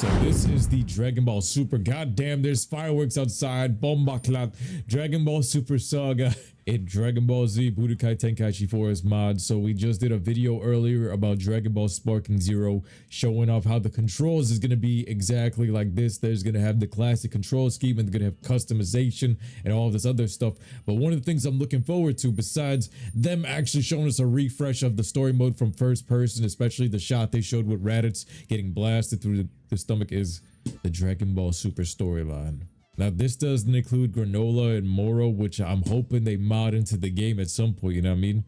So this is the Dragon Ball Super. Goddamn, there's fireworks outside. Bombaklat. Dragon Ball Super Saga. In Dragon Ball Z Budokai Tenakichi Forest mod. So we just did a video earlier about Dragon Ball Sparking Zero, showing off how the controls is going to be exactly like this. There's going to have the classic control scheme and they're going to have customization and all this other stuff. But one of the things I'm looking forward to, besides them actually showing us a refresh of the story mode from first person, especially the shot they showed with Raditz getting blasted through the stomach, is the Dragon Ball Super storyline. Now this doesn't include Granola and Moro, which I'm hoping they mod into the game at some point, you know what I mean?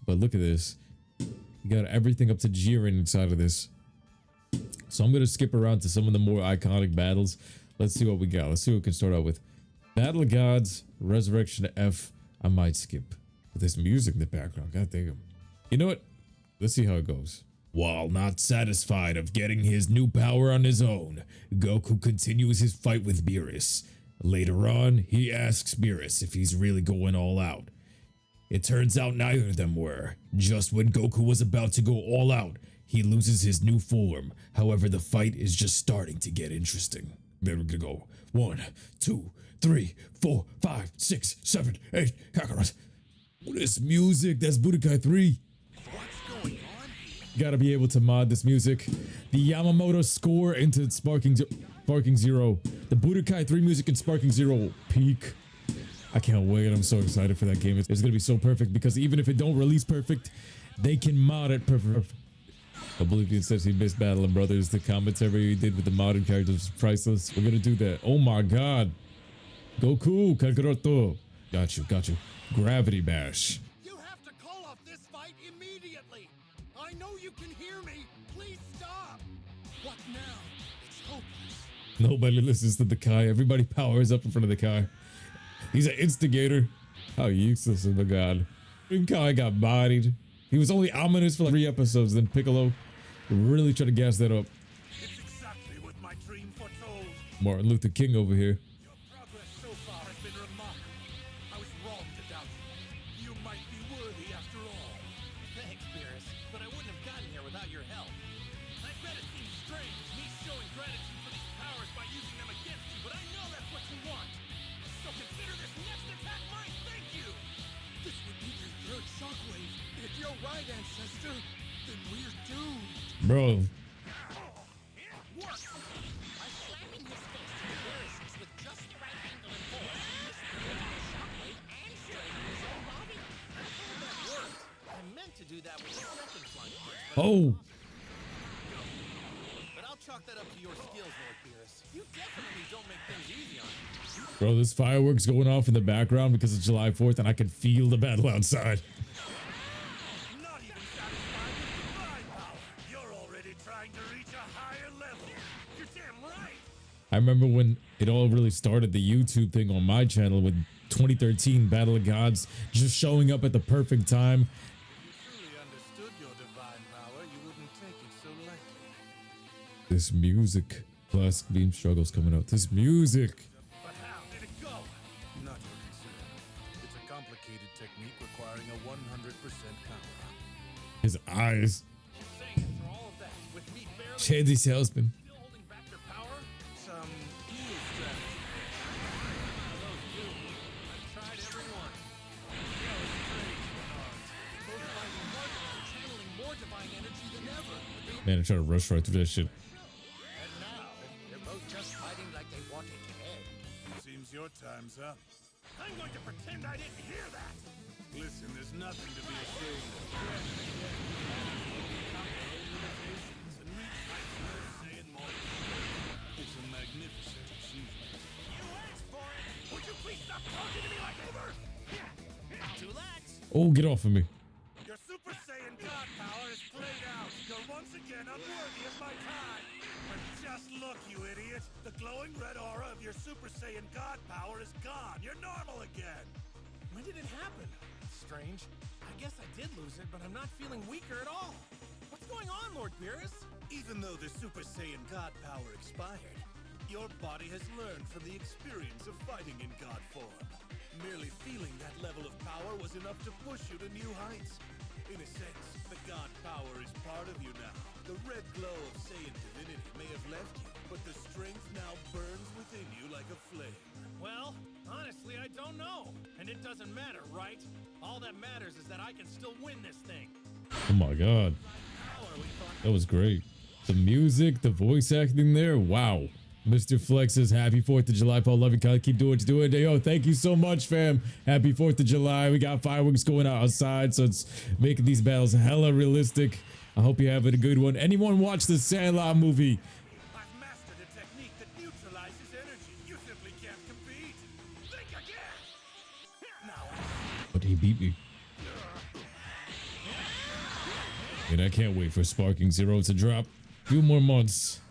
But look at this. You got everything up to Jiren inside of this. So I'm going to skip around to some of the more iconic battles. Let's see what we got. Let's see what we can start out with. Battle of Gods, Resurrection F. I might skip. With this music in the background, god damn. You know what? Let's see how it goes. While not satisfied of getting his new power on his own, Goku continues his fight with Beerus. Later on, he asks Beerus if he's really going all out. It turns out neither of them were. Just when Goku was about to go all out, he loses his new form. However, the fight is just starting to get interesting. There we go. 1, 2, 3, 4, 5, 6, 7, 8. Kakarot. What is music? That's Budokai 3. Gotta be able to mod this music. The Yamamoto score into Sparking Zero. The Budokai 3 music in Sparking Zero peak. I can't wait. I'm so excited for that game. It's gonna be so perfect because even if it don't release perfect, they can mod it perfect. I believe he says he missed Battle of Brothers. The commentary he did with the modern characters was priceless. We're gonna do that. Oh my god. Goku, Kakaroto. Got you. Gravity Bash. I know you can hear me. Please stop. What now? It's hopeless. Nobody listens to the Kai. Everybody powers up in front of the Kai. He's an instigator. How useless is the god. Kai got bodied. He was only ominous for like 3 episodes. Then Piccolo really tried to gas that up. It's exactly what my dream foretold. Martin Luther King over here. Your progress so far has been remarkable. I was wrong to doubt you. You might be worthy after all. Thanks, Beerus, but I wouldn't have gotten here without your help. I bet it seems strange, me showing gratitude for these powers by using them against you, but I know that's what you want. So consider this next attack my thank you. This would be your third shockwave. If you're right, ancestor, then we're doomed. Bro. It worked. By slamming his face to the Beerus's with just the right angle and force, this created a shockwave and straightened his own body. That worked. I meant to do that with the second flying punch, but I'll chalk that up to your skills, Lord Beerus. You definitely don't make things easy on me. Bro, there's fireworks going off in the background because it's July 4th and I can feel the battle outside. Not even satisfied with divine power. You're already trying to reach a higher level. You're damn right. I remember when it all really started, the YouTube thing on my channel with 2013 Battle of Gods just showing up at the perfect time. If you truly understood your divine power, you wouldn't take it so lightly. This music. Classic Beam Struggles coming out. This music. But how did it go? Not your concern. It's a complicated technique requiring a 100% power. His eyes. Saying after all of that, with me barely Shady salesman. still holding back your power? Some new strategy. Those do. I've tried every one. Yo, it's great. Both fighting harder and channeling more divine energy than ever. Man, I'm trying to rush right through that shit. And now, they're both just fighting like they want it to end. Seems your time's up. I'm going to pretend I didn't hear that. Listen, there's nothing to be ashamed of. It's a magnificent achievement. You asked for it. Would you please stop talking to me like over? Too late. Oh, get off of me. Your Super Saiyan God power is played out. You're once again unworthy of my time. But just look, you idiot. The glowing red aura of your Super Saiyan God power is gone. You're normal again. When did it happen? Strange. I guess I did lose it, but I'm not feeling weaker at all. What's going on, Lord Beerus? Even though the Super Saiyan God power expired, your body has learned from the experience of fighting in God form. Merely feeling that level of power was enough to push you to new heights. In a sense, the God power is part of you now. The red glow of Saiyan divinity may have left you, but and it doesn't matter, right? All that matters is that I can still win this thing. Oh my god. That was great. The music, the voice acting there, wow. Mr. Flex says, happy 4th of July, Paul. Love you, Kyle. Keep doing what you're doing. Yo, thank you so much, fam. Happy 4th of July. We got fireworks going out outside, so it's making these battles hella realistic. I hope you're having a good one. Anyone watch the Sandlot movie? I've mastered a technique that neutralizes energy. You simply can't compete. Think again. Now, But he beat me. And I can't wait for Sparking Zero to drop. Few more months.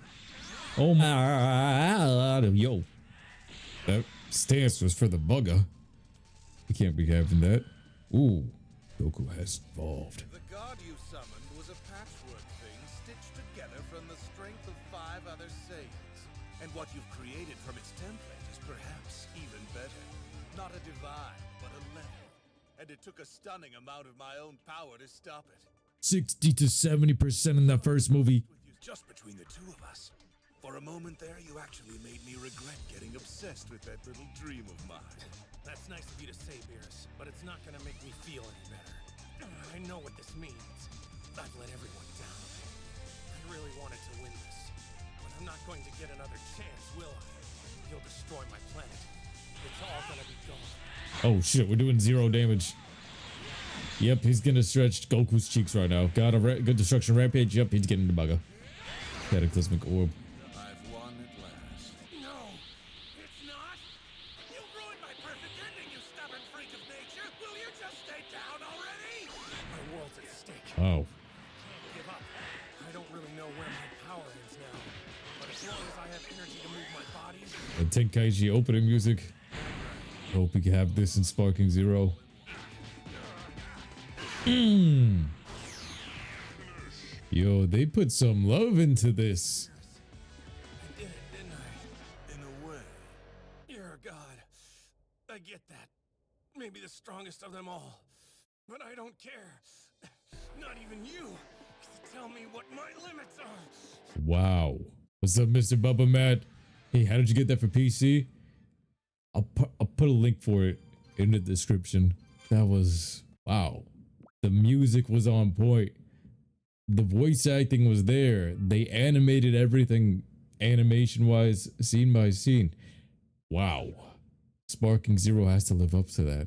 Oh my, yo. That stance was for the bugger. You can't be having that. Ooh, Goku has evolved. the god you summoned was a patchwork thing stitched together from the strength of 5 other Saiyans. And what you've created from its template is perhaps even better. Not a divine, but a level. And it took a stunning amount of my own power to stop it. 60 to 70% in that first movie. Just between the two of us. For a moment there, you actually made me regret getting obsessed with that little dream of mine. That's nice of you to say, Beerus, but it's not gonna make me feel any better. I know what this means. I've let everyone down. I really wanted to win this, but I'm not going to get another chance, will I? You'll destroy my planet. It's all gonna be gone. Oh shit, we're doing 0 damage. Yep, he's gonna stretch Goku's cheeks right now. Got a good destruction rampage. Yep, he's getting the bugger. Cataclysmic orb. I've won at last. No, it's not. You ruined my perfect ending, you stubborn freak of nature. Will you just stay down already? My world's at stake. Oh. Can't give up. I don't really know where my power is now, but as long as I have energy to move my body, And Tenkaichi opening music. Hope we can have this in Sparking Zero. Yo, they put some love into this. I did it, didn't I? In a way. You're a god. I get that. Maybe the strongest of them all. But I don't care. Not even you. Tell me what my limits are. Wow. What's up, Mr. Bubba Matt? Hey, how did you get that for PC? I'll put a link for it in the description. That was, wow. The music was on point. The voice acting was there. They animated everything animation wise, scene by scene. Wow. Sparking Zero has to live up to that.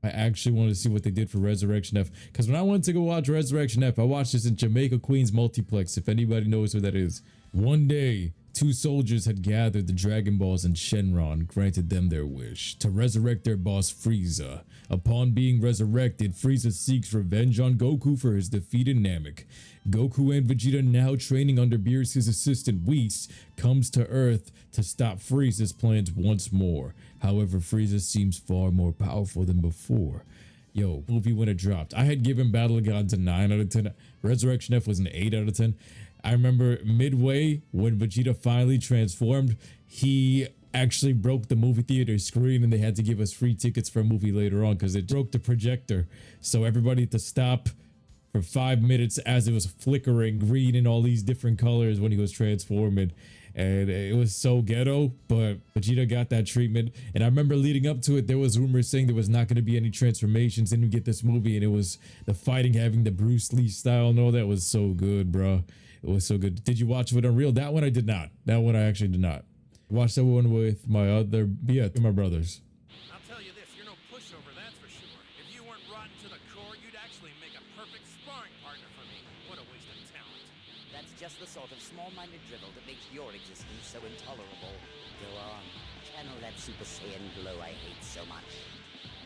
I actually want to see what they did for Resurrection F. Because when I went to go watch Resurrection F, I watched this in Jamaica Queens Multiplex, if anybody knows who that is. One day, 2 soldiers had gathered the Dragon Balls and Shenron granted them their wish to resurrect their boss Frieza. Upon being resurrected, Frieza seeks revenge on Goku for his defeat in Namek. Goku and Vegeta, now training under Beerus' assistant Whis, comes to Earth to stop Frieza's plans once more. However, Frieza seems far more powerful than before. Yo, movie when it dropped, I had given Battle of Gods a 9 out of 10. Resurrection F was an 8 out of 10. I remember midway when Vegeta finally transformed, he actually broke the movie theater screen and they had to give us free tickets for a movie later on because it broke the projector. So everybody had to stop for 5 minutes as it was flickering green in all these different colors when he was transforming. And it was so ghetto, but Vegeta got that treatment. And I remember leading up to it, there was rumors saying there was not going to be any transformations. Then you get this movie and it was the fighting having the Bruce Lee style and all that was so good, bro. It was so good. Did you watch it on Real? That one I did not. That one I actually did not. Watched that one with my other, yeah, my brothers. I'll tell you this, you're no pushover, that's for sure. If you weren't rotten to the core, you'd actually make a perfect sparring partner for me. What a waste of talent. That's just the sort of small-minded drivel that makes your existence so intolerable. Go on, channel that Super Saiyan glow I hate so much.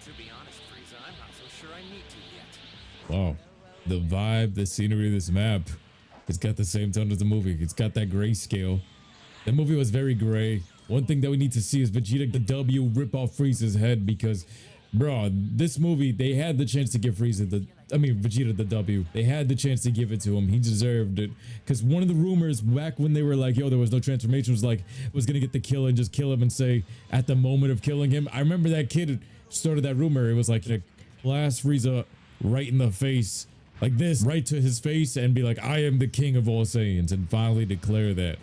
To be honest, Frieza, I'm not so sure I need to yet. Wow. The vibe, the scenery of this map, it's got the same tone as the movie. It's got that grayscale. The movie was very gray. One thing that we need to see is Vegeta the W rip off Frieza's head because, bro, this movie, they had the chance to give Vegeta the W. They had the chance to give it to him. He deserved it. Because one of the rumors back when they were like, yo, there was no transformation, was gonna get the kill and just kill him and say, at the moment of killing him. I remember that kid started that rumor. It was like, blast Frieza right in the face. Like this, right to his face and be like, I am the king of all Saiyans, and finally declare that.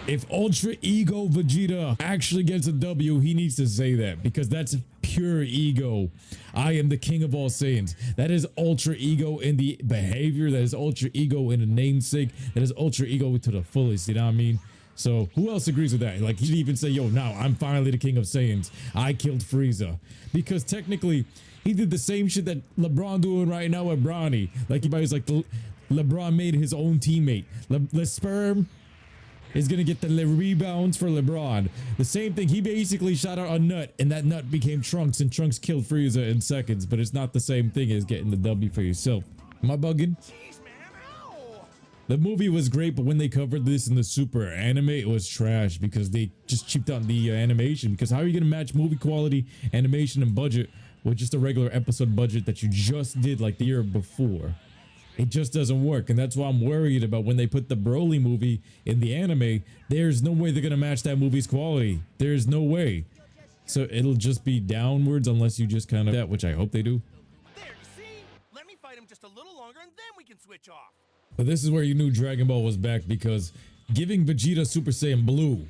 If Ultra Ego Vegeta actually gets a W, he needs to say that because that's pure ego. I am the king of all Saiyans. That is ultra ego in the behavior. That is ultra ego in the namesake. That is ultra ego to the fullest. You know what I mean? So who else agrees with that? Like, he'd even say, yo, now I'm finally the king of Saiyans. I killed Frieza. Because technically, he did the same shit that LeBron doing right now with Bronny. Like, everybody's like, LeBron made his own teammate. The sperm is gonna get the rebounds for LeBron. The same thing, he basically shot out a nut, and that nut became Trunks, and Trunks killed Frieza in seconds, but it's not the same thing as getting the W for yourself. Am I bugging? Jeez, man, ow! The movie was great, but when they covered this in the Super anime, it was trash because they just cheaped out the animation. Because how are you gonna match movie quality, animation, and budget with just a regular episode budget that you just did like the year before? It just doesn't work, and that's why I'm worried about when they put the Broly movie in the anime. There's no way they're gonna match that movie's quality. There's no way. So it'll just be downwards unless you just kind of that, which I hope they do. There, you see? Let me fight him just a little longer and then we can switch off. But this is where you knew Dragon Ball was back, because giving Vegeta Super Saiyan Blue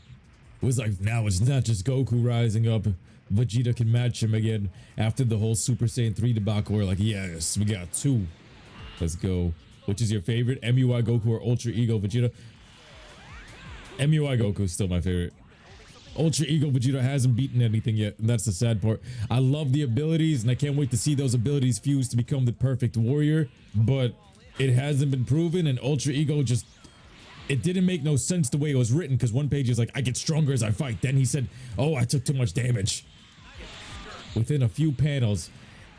was like, now it's not just Goku rising up. Vegeta can match him again after the whole Super Saiyan 3 debacle. We're like, yes, we got two. Let's go. Which is your favorite? MUI Goku or Ultra Ego Vegeta? MUI Goku is still my favorite. Ultra Ego Vegeta hasn't beaten anything yet, and that's the sad part. I love the abilities, and I can't wait to see those abilities fuse to become the perfect warrior, but it hasn't been proven, and Ultra Ego just... It didn't make no sense the way it was written, because one page is like, I get stronger as I fight. Then he said, oh, I took too much damage. Within a few panels.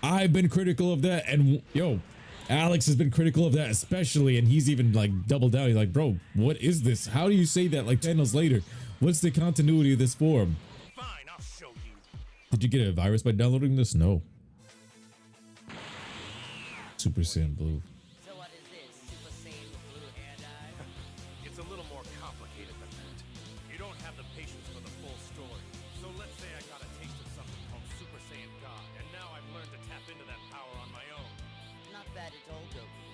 I've been critical of that, and yo... Alex has been critical of that especially, and he's even like doubled down. He's like, bro, what is this? How do you say that like panels later? What's the continuity of this form? Fine, I'll show you. Did you get a virus by downloading this? No. Super Saiyan Blue. So what is this? Super Saiyan Blue hair dye? It's a little more complicated than that. You don't have the patience for the full story. So let's say I got a taste of something called Super Saiyan God, and now I've learned to tap into that power on my own. Not bad at all, Goku.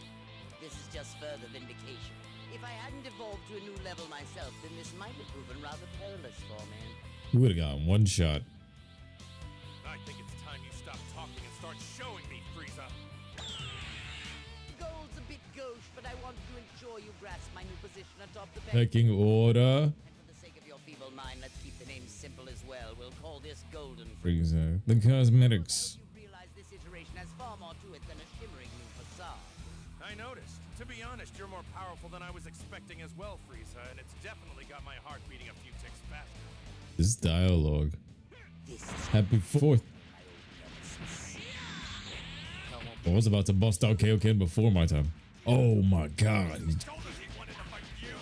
This is just further vindication. If I hadn't evolved to a new level myself, then this might have proven rather perilous for me. You would have gotten one shot. I think it's time you stop talking and start showing me, Frieza. Gold's a bit gauche, but I wanted to ensure you grasp my new position atop the bench. Pecking order. And for the sake of your feeble mind, let's keep the name simple as well. We'll call this Golden Frieza. The cosmetics. You realize this iteration has far more to it than a shimmering new facade. I noticed. To be honest, you're more powerful than I was expecting as well, Frieza, and it's definitely got my heart beating a few ticks faster. This dialogue. This is Happy 4th. I was about to bust out Kaioken before my time. Oh my god. Told us he wanted to fight you,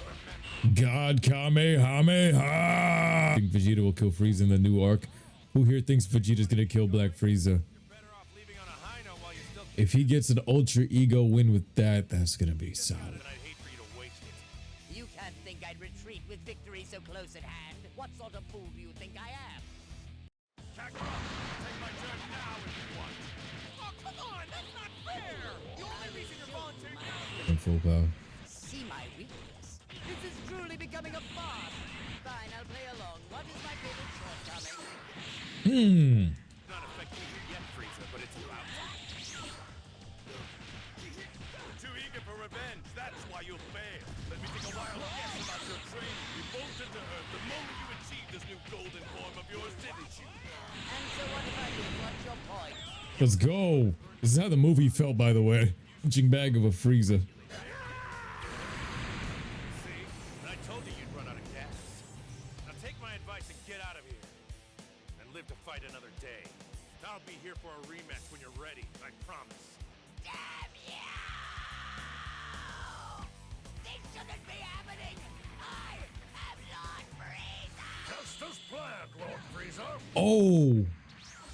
remember? God Kamehameha! I think Vegeta will kill Frieza in the new arc. Who here thinks Vegeta's gonna kill Black Frieza? Better off leaving on a high note while you still If he gets an Ultra Ego win with that, that's gonna be solid. and I'd hate for you to waste it. You can't think I'd retreat with victory so close at hand. What sort of fool do you think I am? Kakarot, take my turn now if you want. Oh, come on, that's not fair! The only reason you're volunteering now In full power. See my weakness. This is truly becoming a farce. Fine, I'll play along. What is my favorite shortcoming? not affecting you yet, Frieza, but it's about to. Too eager for revenge, that's why you'll fail. Let me take a wild guess about your training. You bolted to Earth the moment you achieved this new golden form of yours, didn't you? And so what if I did? What's your point? Let's go. This is how the movie felt, by the way. Punching bag of a Frieza. See? I told you you'd run out of gas. Now take my advice and get out of here. And live to fight another day. I'll be here for a rematch when you're ready, I promise. Damn you! This shouldn't be happening! I am Lord Frieza! Just as planned, Lord Frieza. Oh.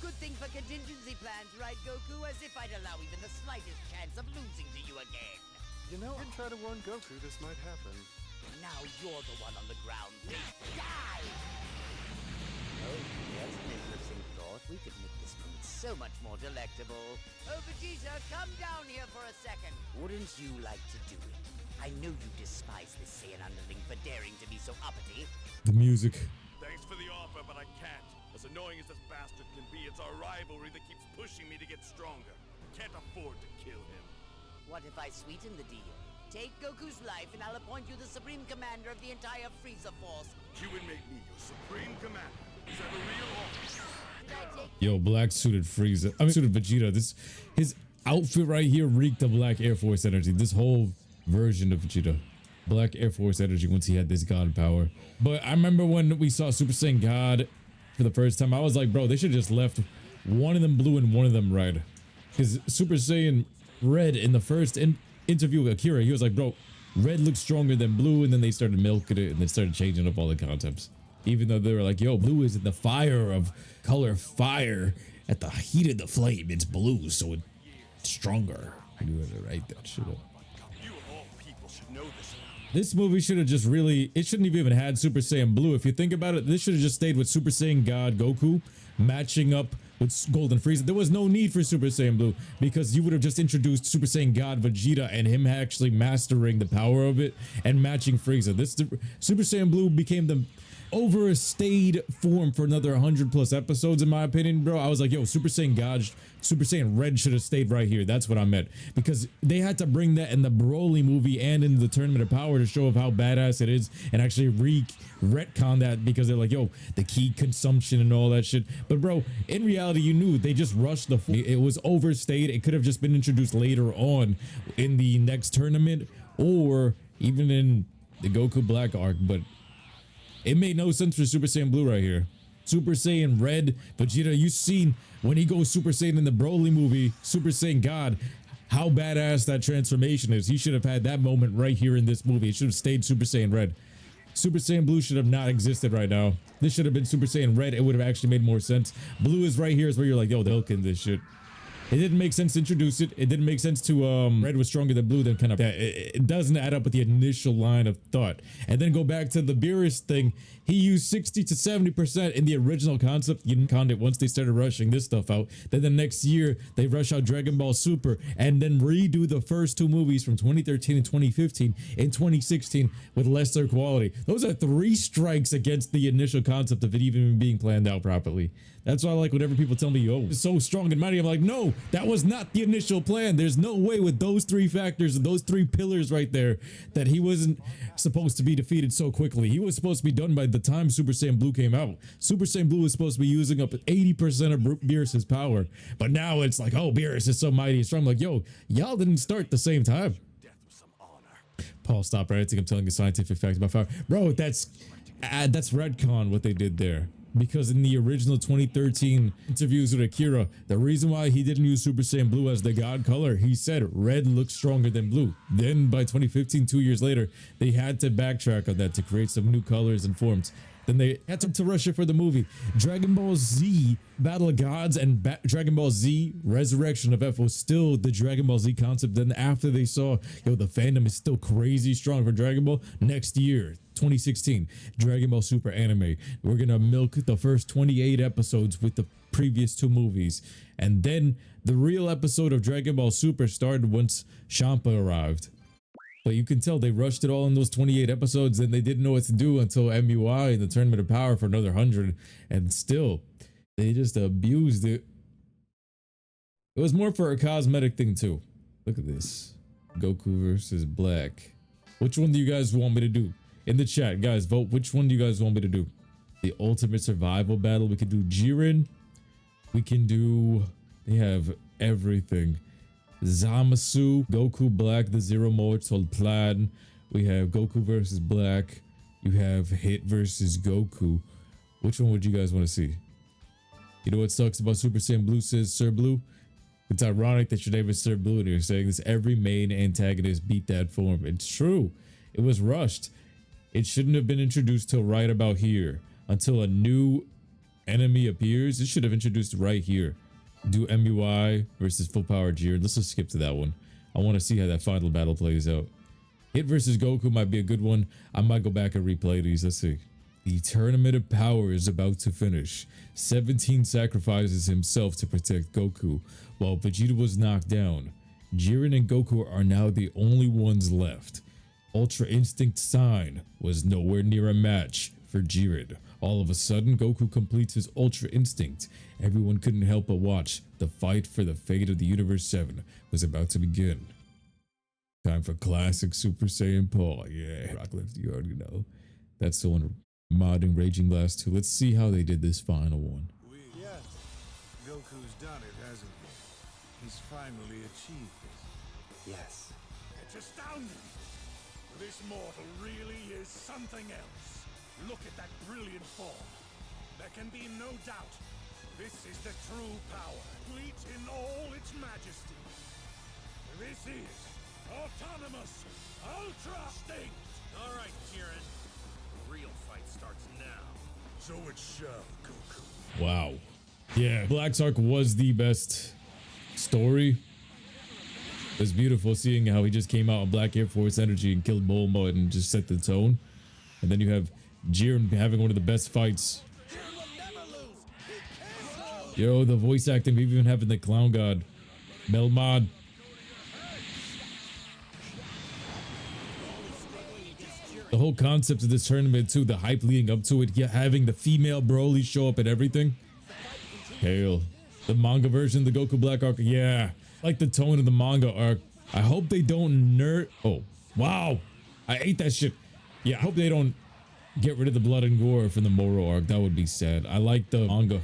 Good thing for contingency plans, right, Goku? As if I'd allow even the slightest chance of losing to you again. You know, I did try to warn Goku this might happen. Now you're the one on the ground. Die! Oh, that's an interesting thought. We could make this moment so much more delectable. Oh, Vegeta, come down here for a second. Wouldn't you like to do it? I know you despise this Saiyan underling for daring to be so uppity. The music. Thanks for the offer, but I can't. As a annoying as this bastard can be, it's our rivalry that keeps pushing me to get stronger. Can't afford to kill him. What if I sweeten the deal? Take Goku's life and I'll appoint you the supreme commander of the entire Frieza Force. You would make me your supreme commander. Is that a real offer? Did I take Yo, black suited Frieza. I mean, suited Vegeta. His outfit right here reeked of black Air Force energy. This whole version of Vegeta. Black Air Force energy once he had this God power. But I remember when we saw Super Saiyan God for the first time, I was like, bro, they should have just left one of them blue and one of them red. Because Super Saiyan Red in the first interview with Akira, he was like, bro, red looks stronger than blue. And then they started milking it and they started changing up all the concepts. Even though they were like, yo, blue is in the fire of color fire. At the heat of the flame, it's blue, so it's stronger. You had to write that shit up. You of all people should know this now. This movie should have just really, it shouldn't have even had Super Saiyan Blue. If you think about it, this should have just stayed with Super Saiyan God Goku matching up with Golden Frieza. There was no need for Super Saiyan Blue because you would have just introduced Super Saiyan God Vegeta and him actually mastering the power of it and matching Frieza. Super Saiyan Blue became the overstayed form for another 100+ episodes, in my opinion, bro. I was like, yo, Super Saiyan God, Super Saiyan Red should have stayed right here. That's what I meant, because they had to bring that in the Broly movie and in the Tournament of Power to show of how badass it is and actually retcon that, because they're like, yo, the key consumption and all that shit. But bro, in reality, you knew they just rushed it was overstayed. It could have just been introduced later on in the next tournament or even in the Goku Black arc, but it made no sense for Super Saiyan Blue right here. Super Saiyan Red, Vegeta, you've seen when he goes Super Saiyan in the Broly movie, Super Saiyan God, how badass that transformation is. He should have had that moment right here in this movie. It should have stayed Super Saiyan Red. Super Saiyan Blue should have not existed right now. This should have been Super Saiyan Red. It would have actually made more sense. Blue is right here is where you're like, yo, they're milking this shit. It didn't make sense to introduce it. It didn't make sense to Red was stronger than Blue. Then kind of it doesn't add up with the initial line of thought. And then go back to the Beerus thing. He used 60 to 70% in the original concept. You didn't count it once they started rushing this stuff out. Then the next year they rush out Dragon Ball Super and then redo the first two movies from 2013 and 2015 in 2016 with lesser quality. Those are 3 strikes against the initial concept of it even being planned out properly. That's why I like whenever people tell me, oh, it's so strong and mighty. I'm like, no, that was not the initial plan. There's no way with those 3 factors and those 3 pillars right there that he wasn't supposed to be defeated so quickly. He was supposed to be done by the time Super Saiyan Blue came out. Super Saiyan Blue was supposed to be using up 80% of Beerus' power. But now it's like, oh, Beerus is so mighty and strong. I'm like, yo, y'all didn't start the same time. Death with some honor. Paul, stop right? I think I'm telling you scientific facts about fire. Bro, that's retcon what they did there. Because in the original 2013 interviews with Akira, the reason why he didn't use Super Saiyan Blue as the god color, he said red looks stronger than blue. Then by 2015, 2 years later, they had to backtrack on that to create some new colors and forms. Then they had to rush it for the movie. Dragon Ball Z Battle of Gods and Dragon Ball Z Resurrection of F was still the Dragon Ball Z concept. Then after they saw, yo, the fandom is still crazy strong for Dragon Ball, next year, 2016, Dragon Ball Super anime. We're gonna milk the first 28 episodes with the previous 2 movies. And then the real episode of Dragon Ball Super started once Champa arrived. But you can tell they rushed it all in those 28 episodes and they didn't know what to do until MUI and the Tournament of Power for another 100. And still, they just abused it. It was more for a cosmetic thing too. Look at this. Goku versus Black. Which one do you guys want me to do? In the chat, guys, vote. Which one do you guys want me to do? The ultimate survival battle. We could do Jiren. We can do... They have everything. Zamasu, Goku Black, the Zero Mortal Plan. We have Goku versus Black. You have Hit versus Goku. Which one would you guys want to see? You know what sucks about Super Saiyan Blue, says Sir Blue? It's ironic that your name is Sir Blue and you're saying this. Every main antagonist beat that form. It's true. It was rushed. It shouldn't have been introduced till right about here. Until a new enemy appears, it should have introduced right here. Do MUI versus Full Power Jiren. Let's just skip to that one. I want to see how that final battle plays out. Hit versus Goku might be a good one. I might go back and replay these. Let's see. The Tournament of Power is about to finish. 17 sacrifices himself to protect Goku, while Vegeta was knocked down. Jiren and Goku are now the only ones left. Ultra Instinct Sign was nowhere near a match for Jiren. All of a sudden, Goku completes his Ultra Instinct. Everyone couldn't help but watch. The fight for the fate of the Universe 7 was about to begin. Time for classic Super Saiyan Paul. Yeah, Rocklift, you already know. That's the one modding Raging Blast 2. Let's see how they did this final one. Yes, Goku's done it, hasn't he? He's finally achieved it. Yes. It's astounding. This mortal really is something else. Look at that brilliant form. There can be no doubt. This is the true power, complete in all its majesty. This is autonomous Ultra Instinct. All right, Jiren. The real fight starts now. So it shall, Goku. Wow. Yeah, Black's arc was the best story. It was beautiful seeing how he just came out of Black Air Force energy and killed Bulma and just set the tone. And then you have Jiren having one of the best fights. Yo, the voice acting, we've even having the clown god, Melmod. The whole concept of this tournament too, the hype leading up to it, having the female Broly show up and everything. Hail. The manga version, the Goku Black arc, yeah. Like the tone of the manga arc. I hope they don't oh, wow. I ate that shit. Yeah, I hope they don't get rid of the blood and gore from the Moro arc. That would be sad. I like the manga,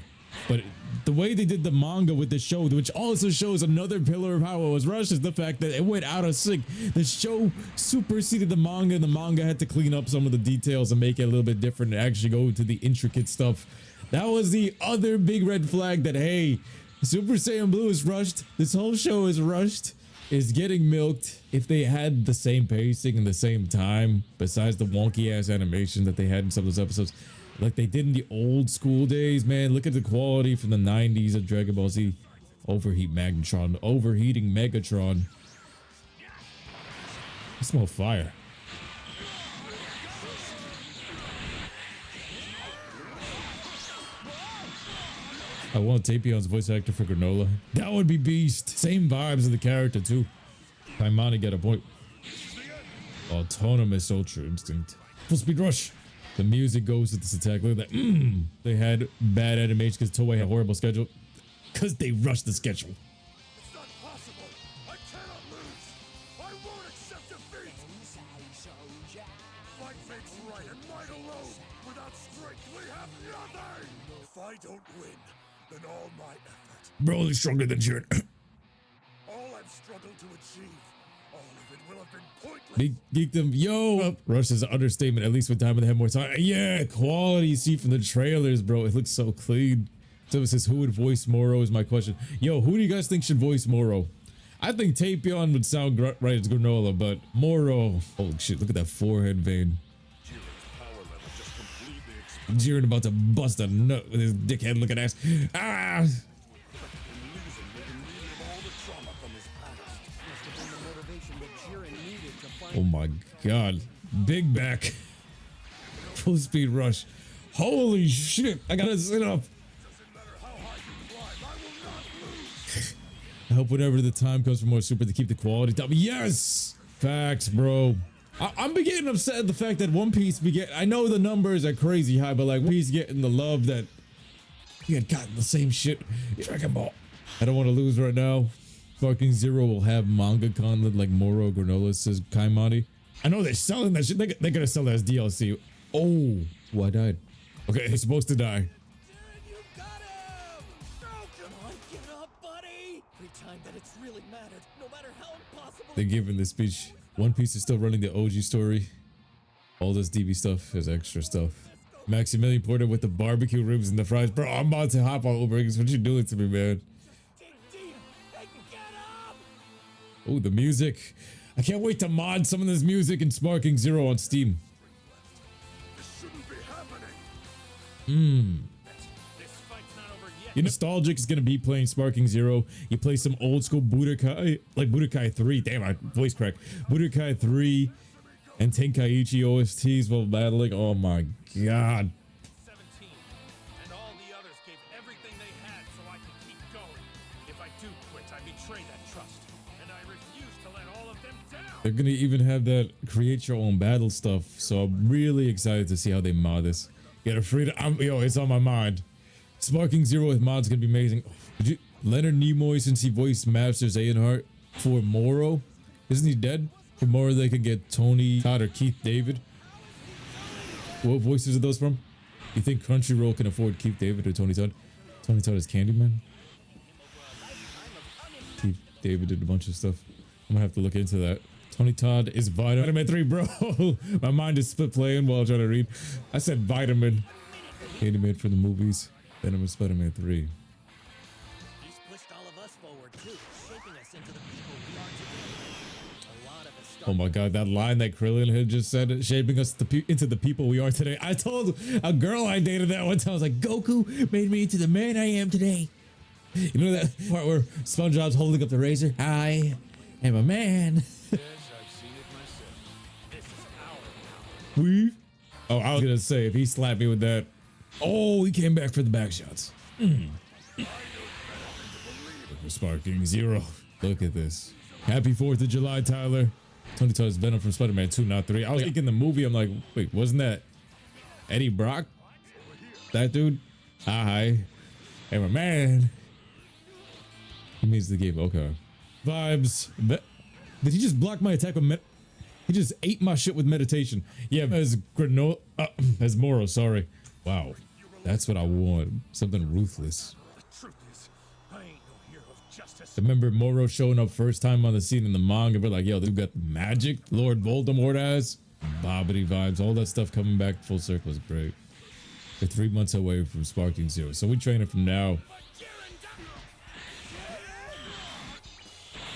but the way they did the manga with the show, which also shows another pillar of how it was rushed, is the fact that it went out of sync. The show superseded the manga, and the manga had to clean up some of the details and make it a little bit different and actually go into the intricate stuff. That was the other big red flag that, hey, Super Saiyan Blue is rushed. This whole show is rushed. Is getting milked. If they had the same pacing and the same time, besides the wonky ass animation that they had in some of those episodes, like they did in the old school days, man. Look at the quality from the 90s of Dragon Ball Z. Overheating Megatron. I smell fire. I want Tapion's voice actor for Granola. That would be beast. Same vibes of the character too. Paimon get a point. Autonomous Ultra Instinct. Full speed rush. The music goes with this attack. Look at that. They had bad animation because Toei had a horrible schedule. Because they rushed the schedule. It's not possible. I cannot lose. I won't accept defeat. Fight makes right and might alone. Without strength, we have nothing. If I don't win, then all my effort, Broly's stronger than Jiren. all I've struggled to achieve, all of it will have been pointless. Big geek them. Yo, rush is an understatement. At least with time they have more time. Yeah, quality you see from the trailers, bro. It looks so clean. So it says, who would voice Moro is my question. Yo, who do you guys think should voice Moro? I think Tapion would sound right as Granola, but Moro. Holy shit, look at that forehead vein. Jiren about to bust a nut with his dickhead looking ass. Ah! Oh my god. Big back. Full speed rush. Holy shit. I gotta sit up. I hope whenever the time comes for more super to keep the quality top. Yes! Facts, bro. I'm beginning upset at the fact that One Piece I know the numbers are crazy high, but like One Piece getting the love that we had gotten the same shit. Dragon Ball. I don't want to lose right now. Fucking Zero will have manga content like Moro Granola, says Kaimani. I know they're selling that shit. They're gonna sell that as DLC. Oh, I died. Okay, he's supposed to die. You got him! No, come on, get up, buddy! Every time that it's really mattered, no matter how impossible. They're giving this speech. One Piece is still running the OG story. All this DB stuff is extra stuff. Maximilian Porter with the barbecue ribs and the fries. Bro, I'm about to hop on Uber Eats. What you doing to me, man? Oh, the music. I can't wait to mod some of this music in Sparking Zero on Steam. This shouldn't be happening. This fight's not over yet. You nostalgic is gonna be playing Sparking Zero. You play some old school Budokai, like Budokai 3. Damn, my voice cracked. Budokai 3 and Tenkaichi OSTs while battling. Oh my god. 17, and all the others gave everything they had so I could keep going. If I do quit, I betray that trust, and I refuse to let all of them down. They're gonna even have that create your own battle stuff. So I'm really excited to see how they mod this. Get a free. Yo, it's on my mind. Sparking Zero with mods gonna be amazing. Leonard Nimoy, since he voiced Masters Aenhart for Moro, isn't he dead? For Moro, they could get Tony Todd or Keith David. What voices are those from? You think Crunchyroll can afford Keith David or Tony Todd? Tony Todd is Candyman. Keith David did a bunch of stuff. I'm gonna have to look into that. Tony Todd is Vitamin 3, bro. My mind is split playing while I'm trying to read. I said Vitamin. Candyman for the movies. Venom is Spider-Man 3. He's pushed all of us forward too, shaping us into the people we are today. A lot of us Oh my god, that line that Krillin had just said, shaping us into the people we are today. I told a girl I dated that one time. I was like, Goku made me into the man I am today. You know that part where SpongeBob's holding up the razor? I am a man. Yes, I've seen it myself. This is our power. We? Oh, I was gonna say, if he slapped me with that. Oh, he came back for the back shots. Sparking Zero. Look at this. Happy 4th of July, Tyler. Tony Todd's Venom from Spider-Man 2, not 3. I was thinking the movie, I'm like, wait, wasn't that Eddie Brock? That dude? Hi. Hey, my man. He means the game. Okay. Vibes. Did he just block my attack with he just ate my shit with meditation. Yeah, as as Moro, sorry. Wow. That's what I want. Something ruthless. The truth is, I ain't no hero of justice. Remember Moro showing up first time on the scene in the manga? We're like, yo, they've got magic. Lord Voldemort has Bobbity vibes. All that stuff coming back full circle is great. We're 3 months away from Sparking Zero, so we train it from now.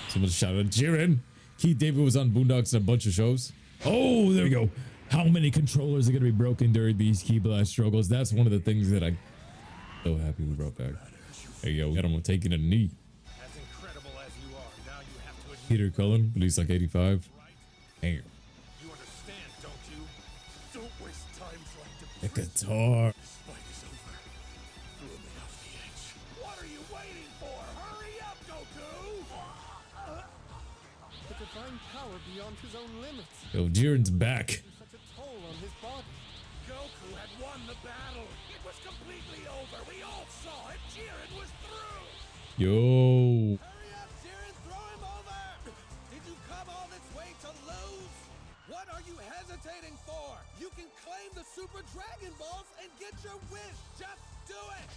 Someone shouted at Jiren. Keith David was on Boondocks and a bunch of shows. Oh, there we go. How many controllers are going to be broken during these key blast struggles? That's one of the things that I'm so happy we brought back. There you go. Got him taking a knee. As incredible as you are, now you have to admit Peter Cullen, but he's like 85. Damn. you understand, don't you? Don't waste time trying to The guitar. This fight is over. Throw me off the edge. What are you waiting for? Hurry up, Goku! The divine power beyond his own limits. Yo, Jiren's back. Such a toll on his body. Goku had won the battle. It was completely over. We all saw it. Jiren was through. Yo. Hurry up, Jiren, throw him over! Did you come all this way to lose? What are you hesitating for? You can claim the Super Dragon Balls and get your wish! Just do it!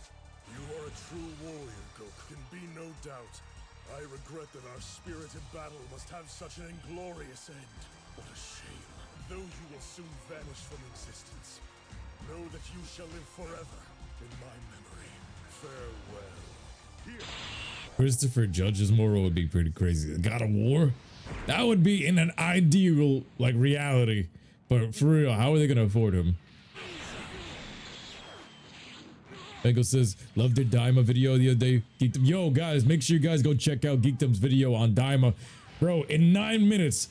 You are a true warrior, Goku. Can be no doubt. I regret that our spirited battle must have such an inglorious end. What a shame. Though you will soon vanish from existence, know that you shall live forever in my memory. Farewell. Here. Christopher Judge's Moro would be pretty crazy. God of War? That would be in an ideal, like, reality. But for real, how are they going to afford him? Bengal says, loved your Daima video the other day. Geekdom. Yo, guys, make sure you guys go check out Geekdom's video on Daima. Bro, in 9 minutes,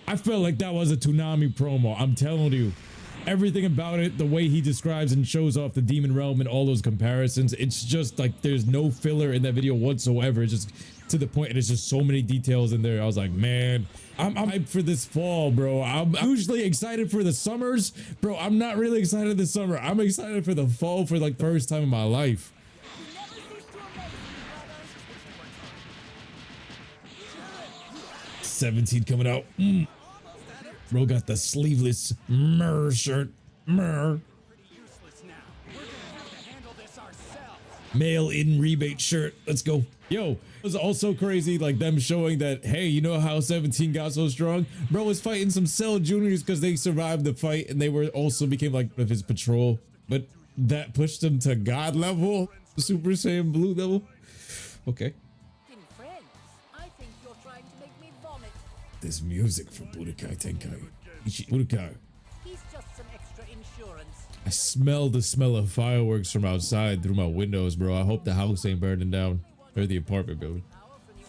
I felt like that was a Toonami promo. I'm telling you. Everything about it, the way he describes and shows off the Demon Realm and all those comparisons, it's just like there's no filler in that video whatsoever. It's just to the point, and it's just so many details in there. I was like, man, I'm hyped for this fall, bro. I'm usually excited for the summers. Bro, I'm not really excited this summer. I'm excited for the fall for like the first time in my life. 17 coming out. Bro got the sleeveless Mer shirt. Mer. Mail in rebate shirt. Let's go. Yo, it was also crazy, like them showing that, hey, you know how 17 got so strong? Bro was fighting some Cell Juniors because they survived the fight and they were also became like of his patrol. But that pushed him to God level, Super Saiyan Blue level. Okay. Friends, I think you're trying to make me vomit. This music from Budokai Tenakichi. Budokai. He's just some extra insurance. I smell the smell of fireworks from outside through my windows, bro. I hope the house ain't burning down. Or the apartment building.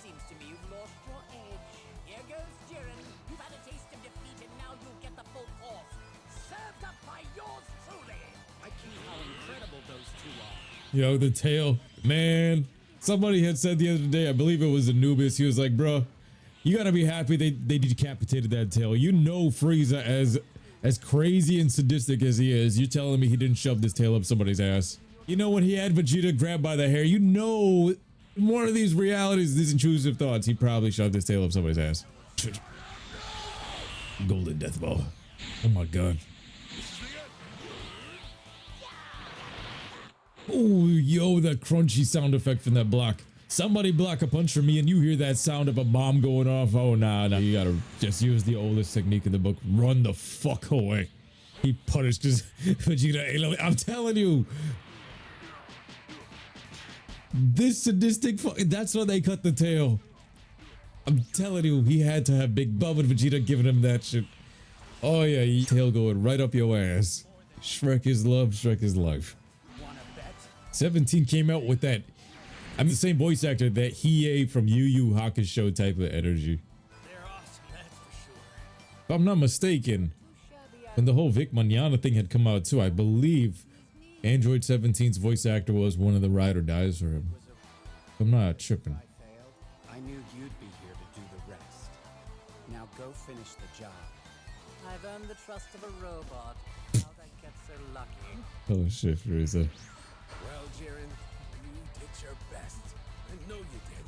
Seems to me you've lost your edge. Here goes Jiren. You've had a taste of defeat and now you'll get the full course. Served up by yours truly. I see how incredible those two are. Yo, the tail. Man, somebody had said the other day, I believe it was Anubis, he was like, bro, you gotta be happy they decapitated that tail. You know Frieza as As crazy and sadistic as he is, you're telling me he didn't shove this tail up somebody's ass? You know, when he had Vegeta grabbed by the hair, you know, in one of these realities, these intrusive thoughts, he probably shoved his tail up somebody's ass. Golden Death Ball. Oh my god. Oh, yo, that crunchy sound effect from that block. Somebody block a punch from me and you hear that sound of a bomb going off. Oh, nah. You gotta just use the oldest technique in the book. Run the fuck away. He punished his Vegeta. I'm telling you. This sadistic that's why they cut the tail. I'm telling you, he had to have Big Bub and Vegeta giving him that shit. Oh yeah, tail going right up your ass. Shrek is love, Shrek is life. 17 came out with that. I'm the same voice actor that Hiei from Yu Yu Hakusho type of energy. They're awesome, that's for sure. If I'm not mistaken, when the whole Vic Manana thing had come out too, I believe Android 17's voice actor was one of the ride or dies for him. I'm not tripping. I knew you'd be here to do the rest. Now go finish the job. I've earned the trust of a robot. How'd I get so lucky? Oh shit, Frieza. Well, Jiren, you did your best. I know you did.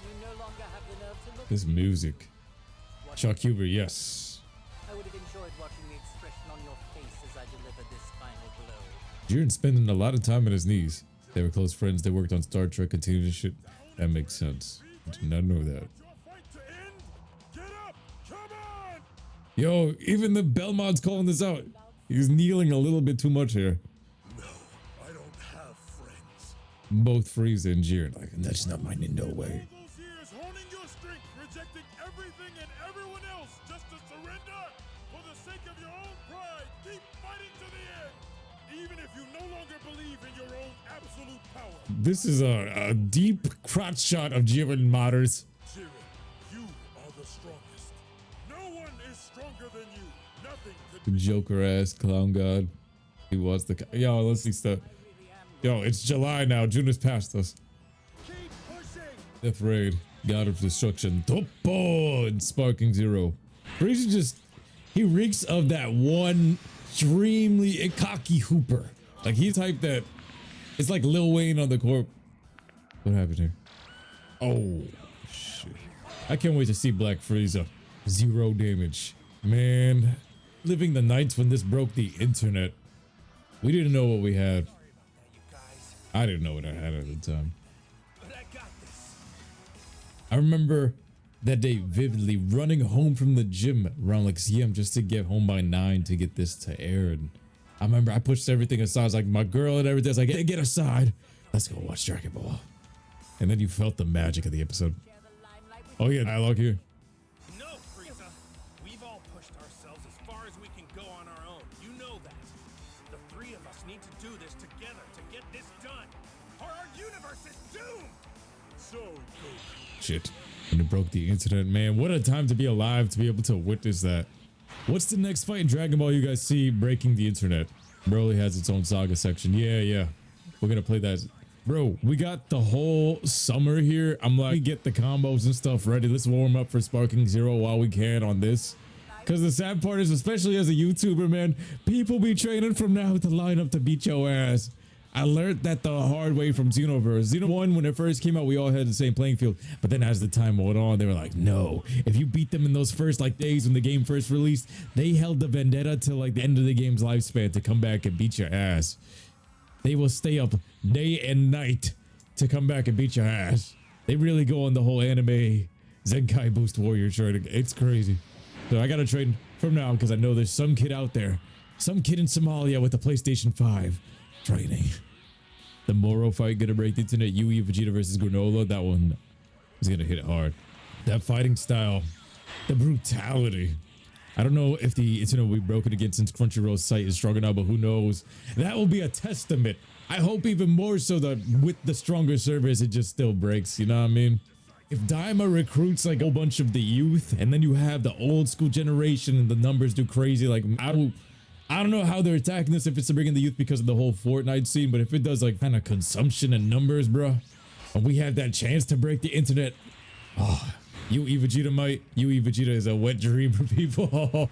You no longer have the nerve to look. This music. Chuck Huber, yes. I would have enjoyed watching the expression on your face as I delivered this final blow. Jiren's spending a lot of time on his knees. They were close friends. They worked on Star Trek, continued shit. That makes sense. I did not know that. Your fight to end? Get up! Come on! Yo, even the Belmont's calling this out. He's kneeling a little bit too much here. No, I don't have friends. Both Frieza and Jiren, like, that's not mine in no way. All those years honing your strength, rejecting everything and everyone else just to surrender? For the sake of your own pride, keep fighting to the end! Even if you no longer believe in your own absolute power. This is a deep crotch shot of Jiren Modders. Jiren, you are the strongest. No one is stronger than you. Nothing could Joker ass clown god. He wants the. Yo, let's see stuff. Yo, it's July now. June has passed us. keep pushing! Death Raid, God of Destruction, Toppo, and Sparking Zero. Frieza just, he reeks of that one extremely cocky hooper. Like he's type that, it's like Lil Wayne on the corp. What happened here? Oh, shit. I can't wait to see Black Frieza. 0 damage. Man, living the nights when this broke the internet. We didn't know what we had. I didn't know what I had at the time. But I got this. I remember that day vividly running home from the gym around like CM just to get home by 9 to get this to air. And I remember I pushed everything aside. I was like, my girl and everything. I was like, hey, get aside. Let's go watch Dragon Ball. And then you felt the magic of the episode. Oh yeah, dialogue here. No, Frieza. We've all pushed ourselves as far as we can go on our own. You know that. The three of us need to do this together to get this done. Or our universe is doomed! So good. Shit. When it broke the internet, man, what a time to be alive to be able to witness that. What's the next fight in Dragon Ball you guys see breaking the internet? Broly has its own saga section. Yeah. We're gonna play that. Bro, we got the whole summer here. I'm like, get the combos and stuff ready. Let's warm up for Sparking Zero while we can on this. Because the sad part is, especially as a YouTuber, man, people be training from now to line up to beat your ass. I learned that the hard way from Xenoverse. Xeno 1, when it first came out, we all had the same playing field. But then as the time went on, they were like, no. If you beat them in those first like days when the game first released, they held the vendetta till like the end of the game's lifespan to come back and beat your ass. They will stay up day and night to come back and beat your ass. They really go on the whole anime Zenkai Boost Warrior training. It's crazy. So I gotta train from now because I know there's some kid out there, some kid in Somalia with the PlayStation 5 training. The Moro fight gonna break the internet. Yui Vegeta versus Granola. That one is gonna hit it hard. That fighting style, the brutality. I don't know if the internet will be broken again since Crunchyroll's site is stronger now, but who knows? That will be a testament. I hope even more so that with the stronger servers, it just still breaks. You know what I mean? If Daima recruits like a whole bunch of the youth, and then you have the old school generation and the numbers do crazy, like I don't know how they're attacking this, if it's to bring in the youth because of the whole Fortnite scene, but if it does like kind of consumption and numbers, bro, and we have that chance to break the internet, oh, Yui Vegeta might. Yui Vegeta is a wet dream for people.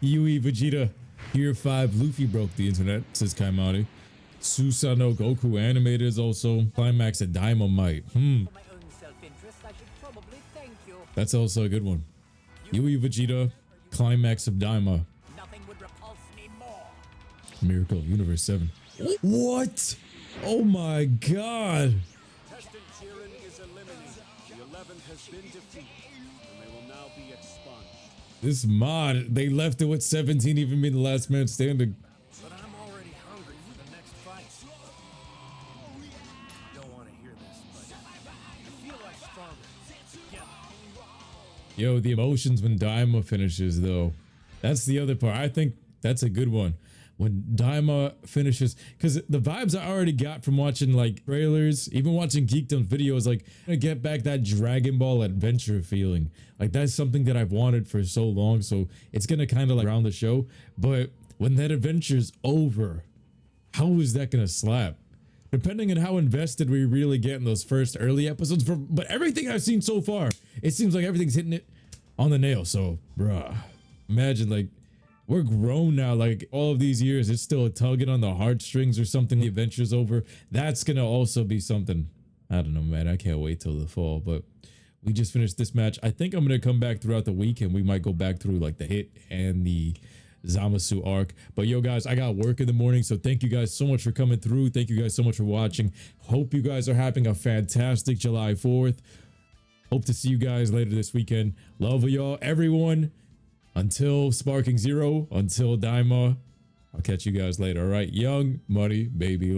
Yui Vegeta. Year 5 Luffy broke the internet, says Kaimari. Susanoo Goku animated is also. Climax at Dynamite. For my own self-interest, I should probably thank you. That's also a good one. Yui Vegeta, Climax of Daima. Nothing would repulse me more. Miracle Universe 7. What? Oh my god. Contestant Jiren is eliminated. The 11th has been defeated, and they will now be expunged. This mod, they left it with 17 even being the last man standing. But I'm already hungry for the next fight. Don't want to hear this, but I feel like stronger together. Yo, the emotions when Daima finishes though. That's the other part. I think that's a good one. When Daima finishes, because the vibes I already got from watching like trailers, even watching Geekdom videos, like I get back that Dragon Ball adventure feeling. Like that's something that I've wanted for so long. So it's gonna kind of like round the show. But when that adventure's over, how is that gonna slap? Depending on how invested we really get in those first early episodes. But everything I've seen so far, it seems like everything's hitting it on the nail. So, bruh, imagine like we're grown now. Like all of these years, it's still tugging on the heartstrings or something. The adventure's over. That's gonna also be something. I don't know, man. I can't wait till the fall. But we just finished this match. I think I'm gonna come back throughout the week and we might go back through like the hit and the Zamasu arc. But yo guys, I got work in the morning, so thank you guys so much for coming through. Thank you guys so much for watching. Hope you guys are having a fantastic July 4th. Hope to see you guys later this weekend. Love y'all, everyone. Until Sparking Zero, until Daima, I'll catch you guys later. All right, young money baby.